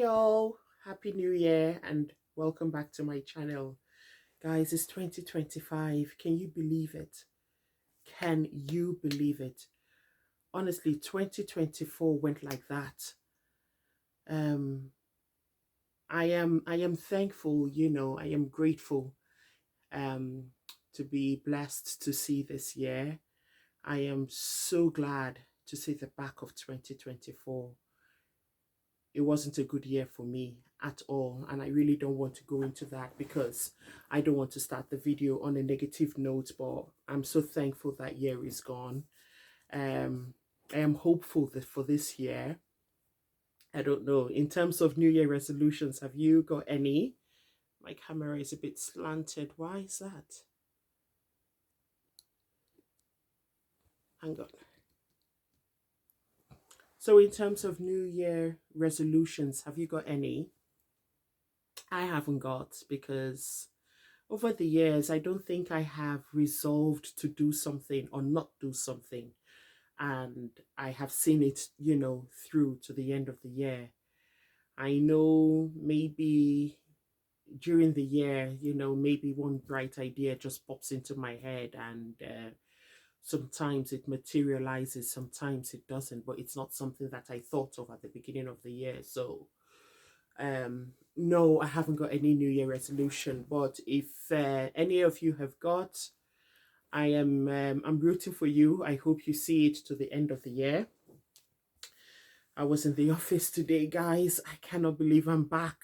all, happy new year and welcome back to my channel. Guys, it's 2025. Can you believe it? Can you believe it? Honestly, 2024 went like that. um I am thankful, I am grateful um to be blessed to see this year. I am so glad to see the back of 2024. It wasn't a good year for me at all, and I really don't want to go into that because I don't want to start the video on a negative note. But I'm so thankful that year is gone. um I am hopeful that for this year, I don't know, in terms of new year resolutions, have you got any? My camera is a bit slanted. Why is that? Hang on. So in terms of new year resolutions, have you got any? I haven't got, because over the years, I don't think I have resolved to do something or not do something. And I have seen it, through to the end of the year. I know maybe during the year, maybe one bright idea just pops into my head, and sometimes it materializes, sometimes it doesn't, but it's not something that I thought of at the beginning of the year. So no, I haven't got any new year resolution. But if any of you have got, I'm rooting for you. I hope you see it to the end of the year. I was in the office today, guys. I cannot believe I'm back.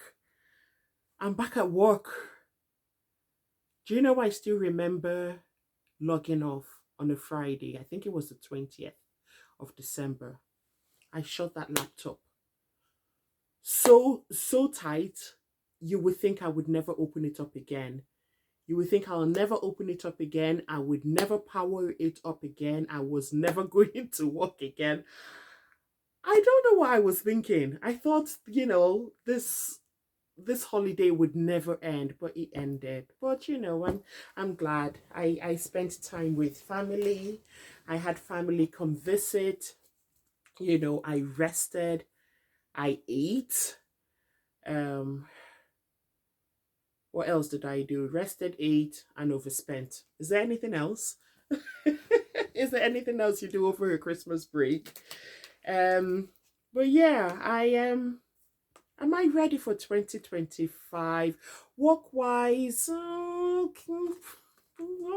I'm back at work. Do you know, I still remember logging off on a Friday. I think it was the 20th of December. I shut that laptop so tight, you would think I would never open it up again. You would think I'll never open it up again. I would never power it up again. I was never going to work again. I don't know what I was thinking. I thought, this holiday would never end, but it ended. But I'm glad. I spent time with family. I had family come visit. I rested. I ate. What else did I do? Rested, ate, and overspent. Is there anything else? Is there anything else you do over a Christmas break? But yeah, I am. Am I ready for 2025? Work wise,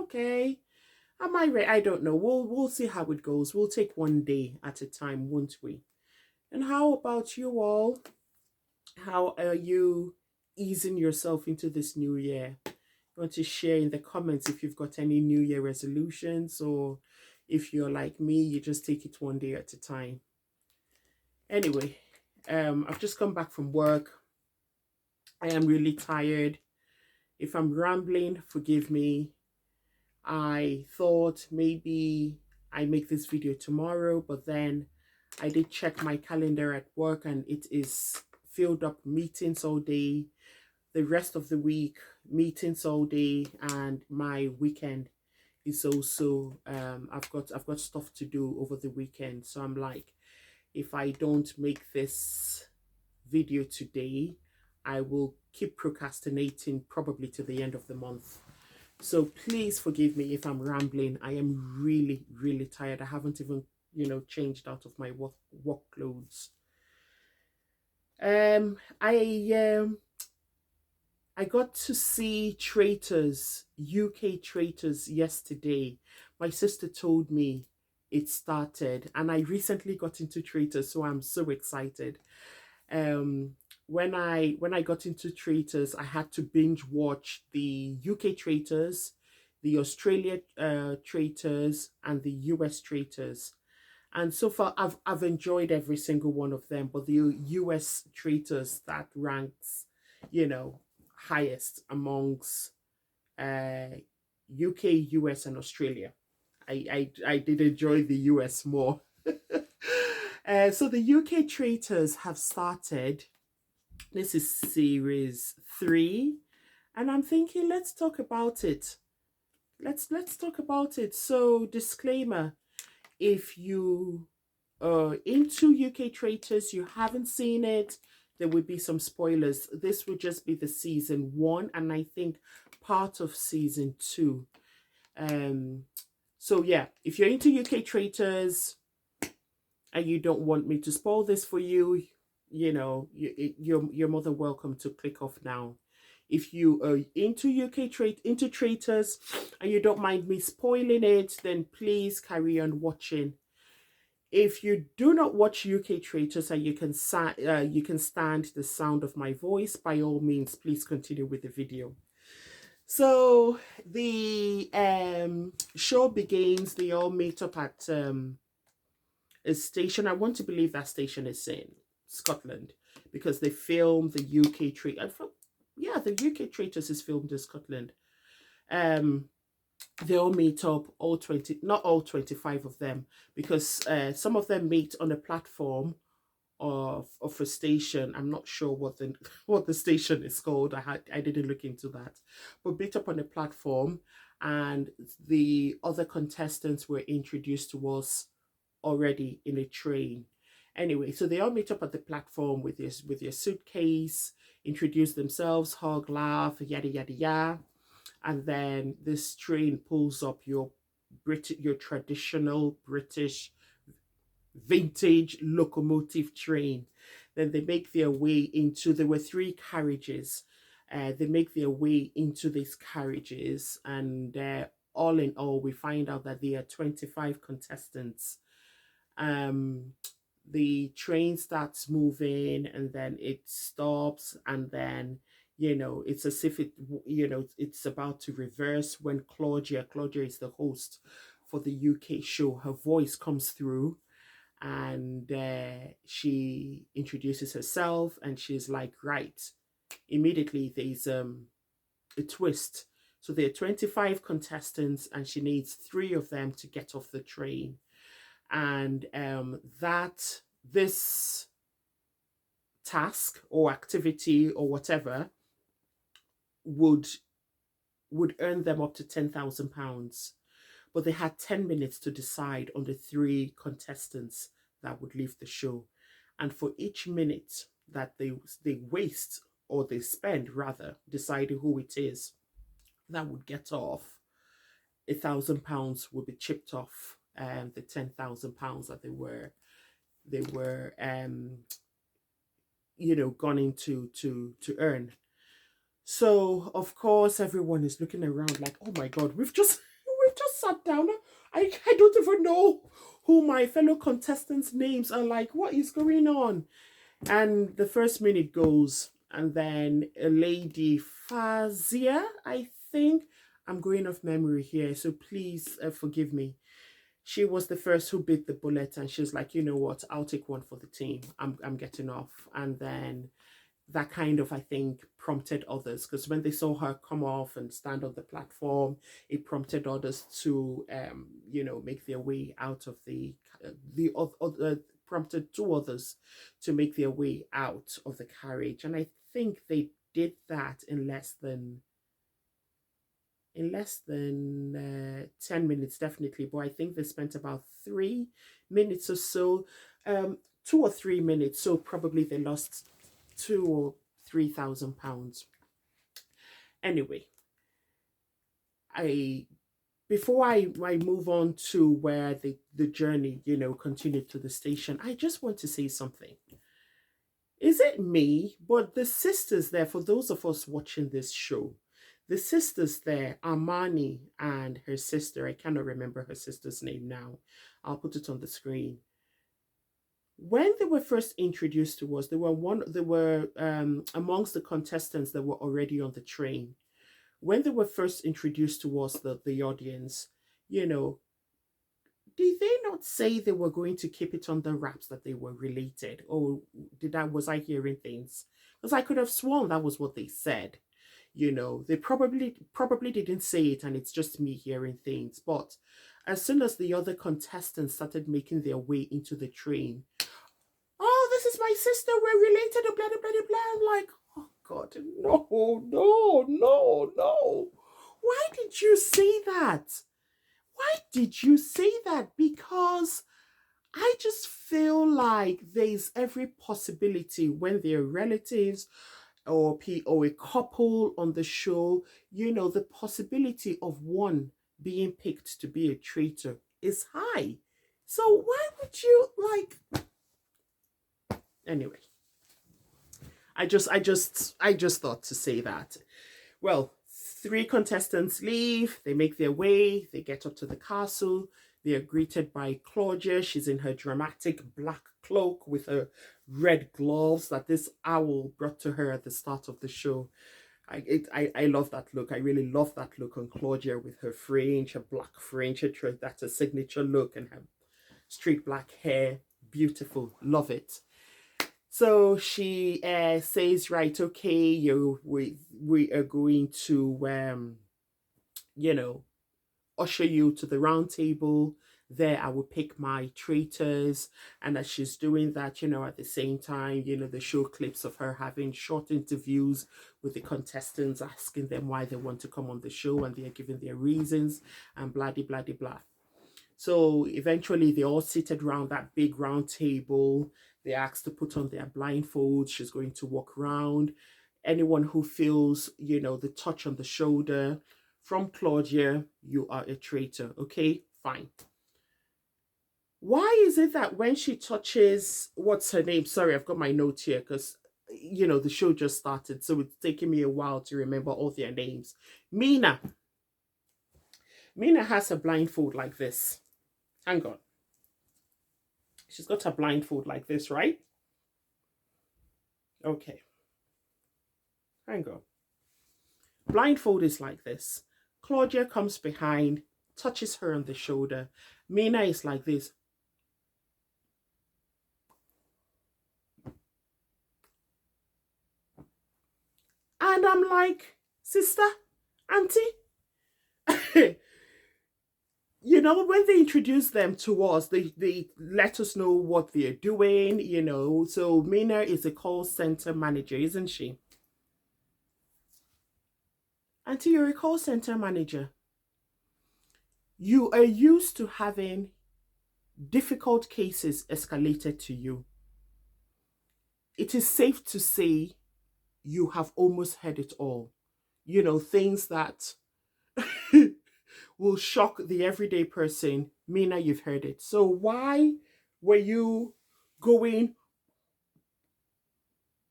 okay. Am I ready? I don't know. We'll see how it goes. We'll take one day at a time, won't we? And how about you all? How are you easing yourself into this new year? You want to share in the comments if you've got any new year resolutions, or if you're like me, you just take it one day at a time. Anyway, I've just come back from work. I am really tired. If I'm rambling, forgive me. I thought maybe I make this video tomorrow, but then I did check my calendar at work and it is filled up, meetings all day. The rest of the week, meetings all day, and my weekend is also I've got stuff to do over the weekend. So I'm like, if I don't make this video today, I will keep procrastinating probably to the end of the month. So please forgive me if I'm rambling. I am really, really tired. I haven't even, changed out of my work clothes. I got to see Traitors, UK Traitors, yesterday. My sister told me it started, and I recently got into Traitors, so I'm so excited. When I got into Traitors, I had to binge watch the UK Traitors, the Australia Traitors, and the US Traitors. And so far, I've enjoyed every single one of them. But the US Traitors, that ranks, highest amongst UK, US, and Australia. I did enjoy the US more. So the UK Traitors have started. This is series 3, and I'm thinking, let's talk about it. Let's talk about it. So disclaimer: if you are into UK Traitors, you haven't seen it, there will be some spoilers. This will just be the season 1, and I think part of season 2. Um, so yeah, if you're into UK Traitors and you don't want me to spoil this for you, you're more than welcome to click off now. If you are into into Traitors and you don't mind me spoiling it, then please carry on watching. If you do not watch UK Traitors and you can stand the sound of my voice, by all means, please continue with the video. So the show begins. They all meet up at a station. I want to believe that station is in Scotland because they filmed the UK Traitors. Yeah, the UK Traitors is filmed in Scotland. Um, they all meet up, all 20, not all 25 of them, because some of them meet on a platform of a station. I'm not sure what the what the station is called. I didn't look into that, but meet up on a platform, and the other contestants were introduced to us already in a train. Anyway, so they all meet up at the platform with your suitcase, introduce themselves, hug, laugh, yada yada yada, and then this train pulls up your traditional British vintage locomotive train. Then they make their way into, there were 3 carriages. They make their way into these carriages, and all in all, we find out that there are 25 contestants. Um, the train starts moving, and then it stops, and then it's as if it's about to reverse when Claudia is the host for the UK show, her voice comes through, and she introduces herself, and she's like, right, immediately there's a twist. So there are 25 contestants, and she needs 3 of them to get off the train, and that this task or activity or whatever would earn them up to £10,000. But they had 10 minutes to decide on the 3 contestants that would leave the show. And for each minute that they waste, or they spend rather, deciding who it is that would get off, £1,000 would be chipped off the £10,000 that they were gone into to earn. So of course everyone is looking around like, oh my god, we've just sat down. I don't even know who my fellow contestants' names are. Like, what is going on? And the first minute goes, and then a lady, Fazia, I think, I'm going off memory here, so please forgive me. She was the first who bit the bullet, and she's like, you know what, I'll take one for the team. I'm getting off. And then that kind of, I think, prompted others, because when they saw her come off and stand on the platform, it prompted others to make their way out of prompted 2 others to make their way out of the carriage. And I think they did that in less than 10 minutes, definitely. But I think they spent about 3 minutes or so, 2 or 3 minutes. So probably they lost £2,000 or £3,000. Anyway, before I move on to where the journey continued to the station, I just want to say something. Is it me? But the sisters there, for those of us watching this show, the sisters there, Armani and her sister, I cannot remember her sister's name now. I'll put it on the screen. When they were first introduced to us, they were amongst the contestants that were already on the train. When they were first introduced to us, the audience, did they not say they were going to keep it under wraps that they were related? Or was I hearing things? Because I could have sworn that was what they said. They probably didn't say it, and it's just me hearing things. But as soon as the other contestants started making their way into the train, oh, this is my sister, we're related, blah blah blah blah. I'm like, oh god, no. Why did you say that? Why did you say that? Because I just feel like there's every possibility when they're relatives or a couple on the show, the possibility of one being picked to be a traitor is high. So why would you like anyway? I just thought to say that. Well, three contestants leave, they make their way, they get up to the castle. They are greeted by Claudia. She's in her dramatic black cloak with her red gloves that this owl brought to her at the start of the show. I love that look. I really love that look on Claudia with her fringe, her black fringe. That's a signature look, and her straight black hair. Beautiful. Love it. So she says, right, okay, we are going to you know, usher you to the round table. There, I will pick my traitors. And as she's doing that, at the same time, the show clips of her having short interviews with the contestants, asking them why they want to come on the show, and they're giving their reasons and blah, blah, blah, blah. So eventually they all seated around that big round table. They asked to put on their blindfolds. She's going to walk around. Anyone who feels, the touch on the shoulder from Claudia, you are a traitor. Okay, fine. Why is it that when she touches, what's her name? Sorry, I've got my notes here because, the show just started. So it's taking me a while to remember all their names. Mina. Mina has a blindfold like this. Hang on. She's got her blindfold like this, right? Okay. Hang on. Blindfold is like this. Claudia comes behind, touches her on the shoulder. Mina is like this. And I'm like, sister, auntie. When they introduce them to us, they let us know what they're doing, So Mina is a call center manager, isn't she? Auntie, you're a call center manager. You are used to having difficult cases escalated to you. It is safe to say you have almost heard it all. Things that will shock the everyday person. Mina, you've heard it. So why were you going,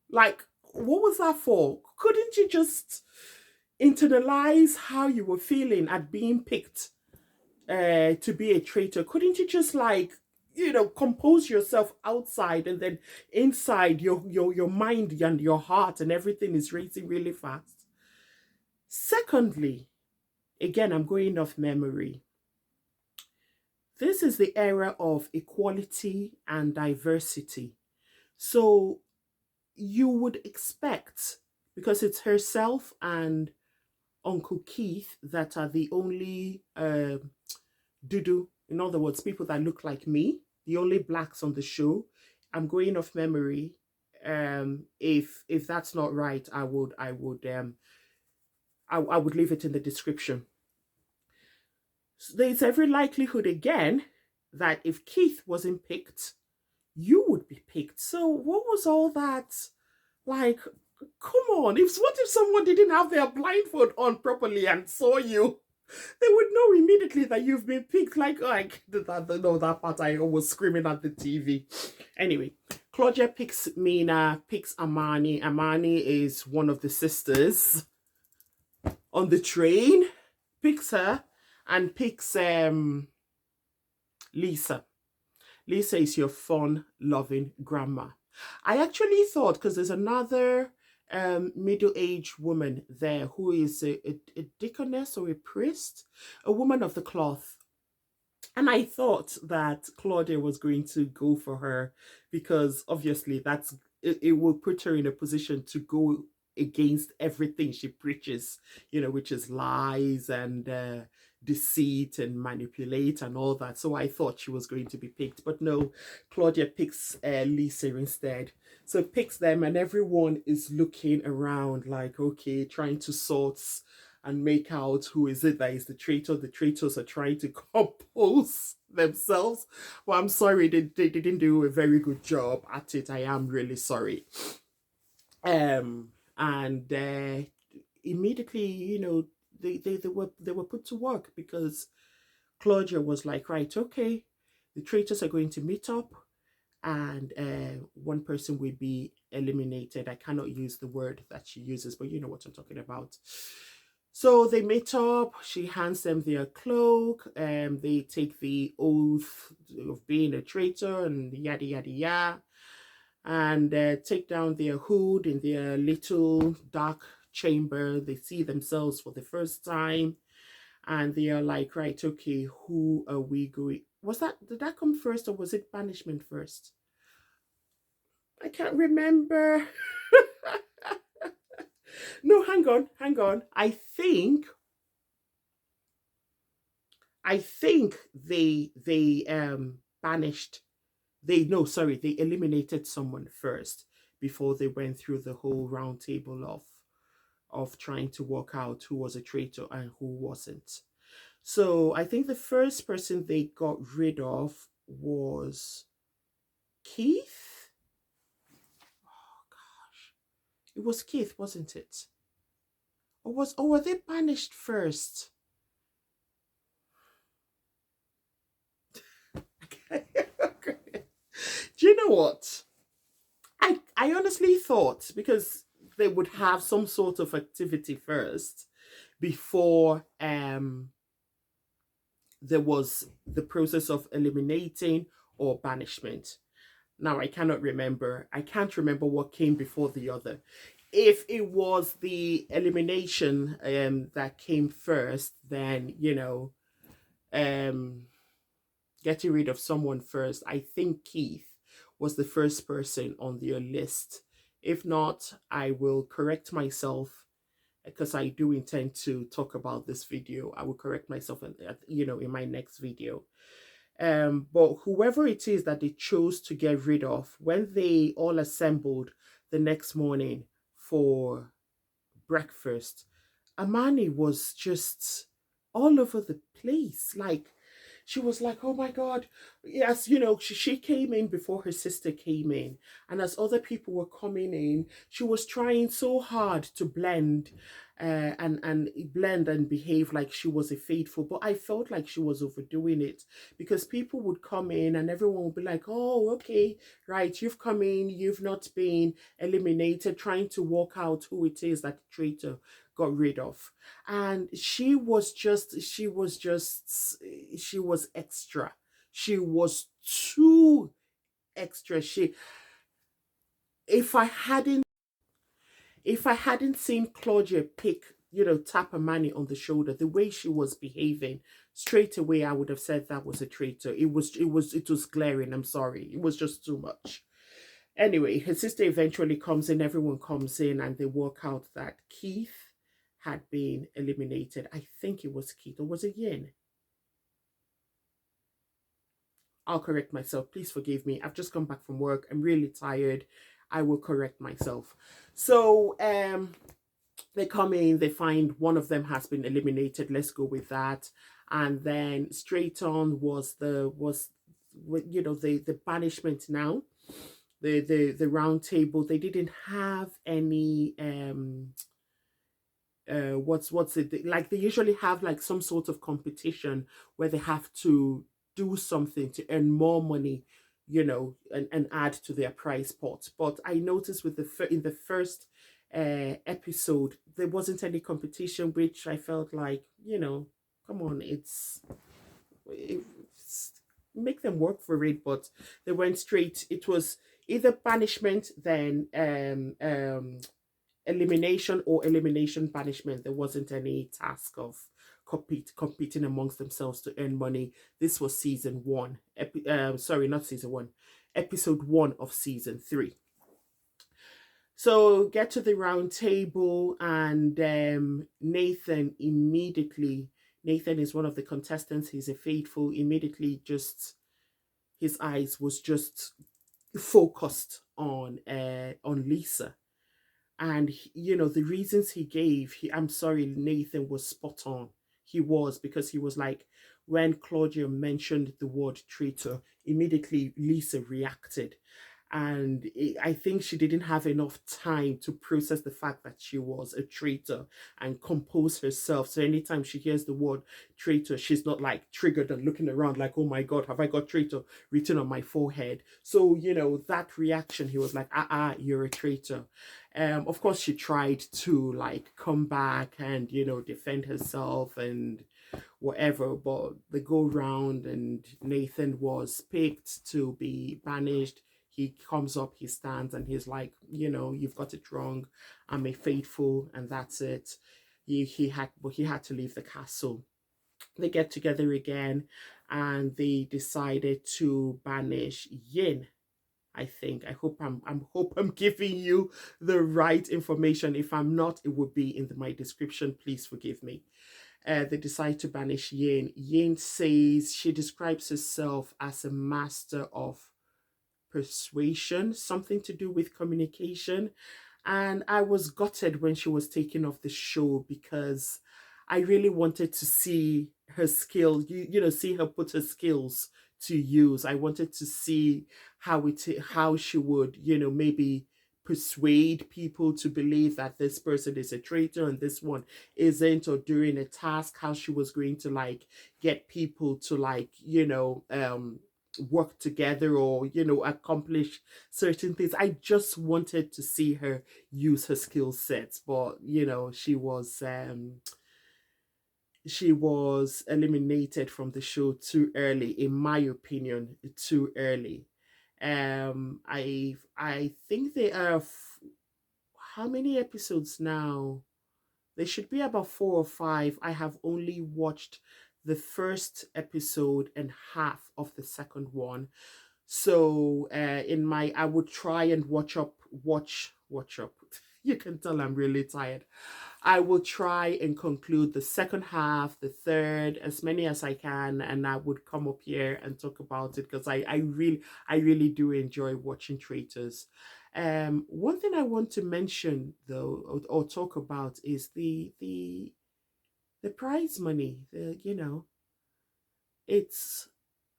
like, what was that for? Couldn't you just internalize how you were feeling at being picked to be a traitor? Couldn't you just compose yourself outside, and then inside your mind and your heart and everything is racing really fast? Secondly, again, I'm going off memory. This is the era of equality and diversity. So you would expect, because it's herself and Uncle Keith that are the only Dudu, in other words, people that look like me, the only blacks on the show. I'm going off memory. If that's not right, I would leave it in the description. So there's every likelihood again that if Keith wasn't picked, you would be picked. So what was all that like? Come on, what if someone didn't have their blindfold on properly and saw you? They would know immediately that you've been picked. That part I was screaming at the TV. Anyway, Claudia picks Mina, picks Amani. Amani is one of the sisters on the train. Picks her and picks Lisa. Lisa is your fun, loving grandma. I actually thought, because there's another middle-aged woman there who is a deaconess or a priest, a woman of the cloth. And I thought that Claudia was going to go for her because obviously it will put her in a position to go against everything she preaches, which is lies and deceit and manipulate and all that. So I thought she was going to be picked, but no, Claudia picks Lisa instead. So picks them, and everyone is looking around like, okay, trying to sort and make out who is it that is the traitor. The traitors are trying to compose themselves. Well, I'm sorry, they didn't do a very good job at it. I am really sorry. And immediately, they were put to work because Claudia was like, right, okay, the traitors are going to meet up, and one person will be eliminated. I cannot use the word that she uses, but you know what I'm talking about. So they meet up. She hands them their cloak, and they take the oath of being a traitor, and yada yada yada, and take down their hood in their little dark chamber. They see themselves for the first time, and they are like, right, okay, who are we going? Did that come first, or was it banishment first? I can't remember. No, hang on. I think they banished they no sorry they eliminated someone first before they went through the whole round table of trying to work out who was a traitor and who wasn't. So I think the first person they got rid of was Keith. Oh gosh, it was Keith, wasn't it? Or were they banished first? Do you know what? I honestly thought, because they would have some sort of activity first before there was the process of eliminating or banishment. Now I cannot remember. I can't remember what came before the other. If it was the elimination that came first, then um getting rid of someone first. I think Keith was the first person on their list. If not, I will correct myself because I do intend to talk about this video. I will correct myself in my next video. But whoever it is that they chose to get rid of, when they all assembled the next morning for breakfast, Amani was just all over the place. Like, she was like, oh my God. Yes, she came in before her sister came in. And as other people were coming in, she was trying so hard to blend and blend and behave like she was a faithful. But I felt like she was overdoing it because people would come in and everyone would be like, oh, okay, right, you've come in, you've not been eliminated, trying to work out who it is that the traitor got rid of. And she was extra. She was too extra. She if I hadn't seen Claudia tap Amani on the shoulder, the way she was behaving, straight away I would have said that was a traitor. It was glaring. I'm sorry. It was just too much. Anyway, her sister eventually comes in, everyone comes in, and they work out that Keith had been eliminated. I think it was Keith, or was it Yin? I'll correct myself. Please forgive me. I've just come back from work. I'm really tired. I will correct myself. So they come in, they find one of them has been eliminated. Let's go with that. And then straight on was the banishment now. The round table. They didn't have any what's it like, they usually have like some sort of competition where they have to do something to earn more money, and add to their prize pot. But I noticed with in the first episode there wasn't any competition, which I felt like, come on, it's make them work for it. But they went straight. It was either banishment, then elimination, or elimination banishment. There wasn't any task of competing amongst themselves to earn money. This was season one. Sorry, not season one. Episode 1 of season 3. So get to the round table, and Nathan is one of the contestants. He's a faithful. Immediately, just his eyes was just focused on Lisa. And the reasons he gave, I'm sorry, Nathan was spot on. he was, because he was like, when Claudia mentioned the word traitor, immediately Lisa reacted. And I think she didn't have enough time to process the fact that she was a traitor and compose herself. So anytime she hears the word traitor, she's not like triggered and looking around like, oh my God, have I got traitor written on my forehead? So, that reaction, he was like, you're a traitor. Of course, she tried to like come back and, defend herself and whatever, but the go round, and Nathan was picked to be banished. He comes up, he stands, and he's like, you've got it wrong. I'm a faithful, and that's it. He had to leave the castle. They get together again, and they decided to banish Yin. I think. I hope I'm giving you the right information. If I'm not, it would be in my description. Please forgive me. They decide to banish Yin. Yin says she describes herself as a master of persuasion, something to do with communication. And I was gutted when she was taken off the show, because I really wanted to see her skills, see her put her skills to use. I wanted to see how she would, maybe persuade people to believe that this person is a traitor and this one isn't, or during a task, how she was going to like get people to like, work together, or accomplish certain things. I just wanted to see her use her skill sets, but she was eliminated from the show too early, in my opinion, too early. I think they are how many episodes now? There should be about 4 or 5. I have only watched the first episode and half of the second one. So I would try and watch up. You can tell I'm really tired. I will try and conclude the second half, the third, as many as I can, and I would come up here and talk about it, because I really do enjoy watching Traitors. One thing I want to mention though, or talk about, is the prize money. It's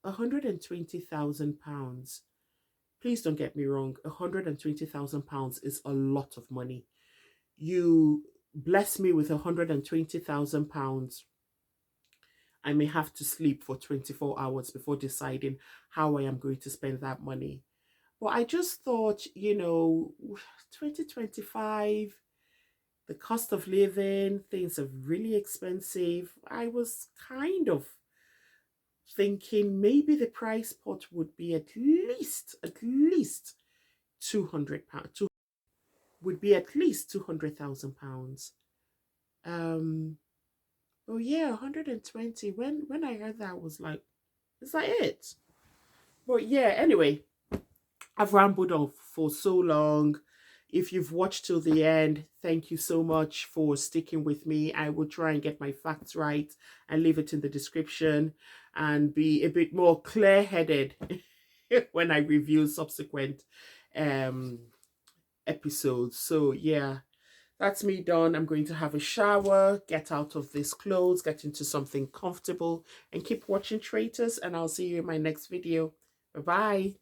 £120,000. Please don't get me wrong, £120,000 is a lot of money. You bless me with £120,000, I may have to sleep for 24 hours before deciding how I am going to spend that money. But I just thought, 2025, the cost of living, things are really expensive. I was kind of thinking maybe the price pot would be at least £200, would be at least £200,000. Oh yeah, 120. When I heard that, I was like, is that it? But yeah, anyway, I've rambled on for so long. If you've watched till the end, thank you so much for sticking with me. I will try and get my facts right and leave it in the description, and be a bit more clear-headed when I review subsequent um episodes. So yeah, that's me done. I'm going to have a shower, get out of these clothes, get into something comfortable, and keep watching Traitors. And I'll see you in my next video. Bye-bye.